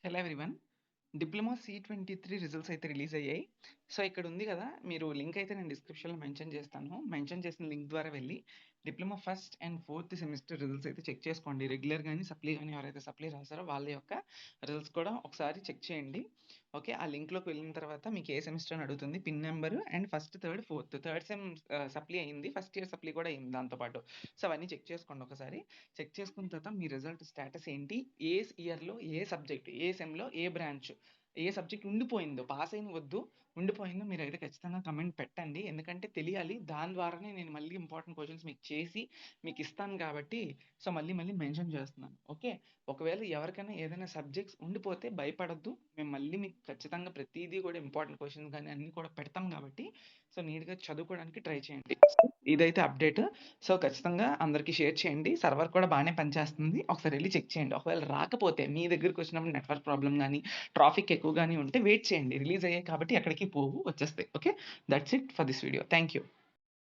Hello everyone. Diploma C23 results అయితే release అయ్యాయి. So, ఇక్కడ ఉంది కదా! మీరు లింక్ అయితే నేను డిస్క్రిప్షన్‌లో మెన్షన్ చేస్తాను. మెన్షన్ చేసిన లింక్ ద్వారా వెళ్లి diploma first and fourth semester results అయితే చెక్ చేసుకోండి. రెగ్యులర్ గాని, సప్లీ గాని ఎవరైతే సప్లీ రాసారో వాళ్ళ యొక్క రిజల్ట్స్ కూడా ఒకసారి చెక్ చేయండి. ఓకే. ఆ లింక్‌లోకి వెళ్ళిన తర్వాత మీకు ఏ సెమిస్టర్ అని అడుగుతుంది. Pin number and first, third, fourth. Third sem supply అయింది. ఫస్ట్ ఇయర్ సప్లీ కూడా అయింది దాంతో పాటు. సో, అవన్నీ చెక్ చేసుకోండి ఒకసారి. చెక్ చేసుకున్న తర్వాత మీ రిజల్ట్ స్టేటస్ ఏంటి? ఏ ఇయర్‌లో ఏ సబ్జెక్ట్, ఏ సెమ్‌లో ఏ బ్రాంచ్, ఏ సబ్జెక్ట్ ఉండిపోయిందో, పాస్ అయిన వద్దు, ఉండిపోయిందో మీరైతే ఖచ్చితంగా కమెంట్ పెట్టండి. ఎందుకంటే తెలియాలి. దాని ద్వారానే నేను మళ్ళీ ఇంపార్టెంట్ క్వెషన్స్ మీకు చేసి మీకు ఇస్తాను కాబట్టి, సో, మళ్ళీ మళ్ళీ మెన్షన్ చేస్తున్నాను. ఓకే. ఒకవేళ ఎవరికైనా ఏదైనా సబ్జెక్ట్స్ ఉండిపోతే భయపడొద్దు. మేము మళ్ళీ మీకు ఖచ్చితంగా ప్రతీదీ కూడా ఇంపార్టెంట్ క్వెషన్స్ గాని అన్నీ కూడా పెడతాం కాబట్టి, సో, నీట్‌గా చదువుకోవడానికి ట్రై చేయండి. ఇదైతే అప్డేట్. సో, ఖచ్చితంగా అందరికి షేర్ చేయండి. సర్వర్ కూడా బానే పనిచేస్తుంది. ఒకసారి ఎళ్లి చెక్ చేయండి. ఒకవేళ రాకపోతే మీ దగ్గరికొచ్చినప్పుడు నెట్వర్క్ ప్రాబ్లమ్ గాని, ట్రాఫిక్ ఎక్కువగాని ఉంటే వెయిట్ చేయండి. రిలీజ్ అయ్యాయి కాబట్టి ఎక్కడికి పోవు, వచ్చేస్తాయి. Okay. That's it for this video. Thank you.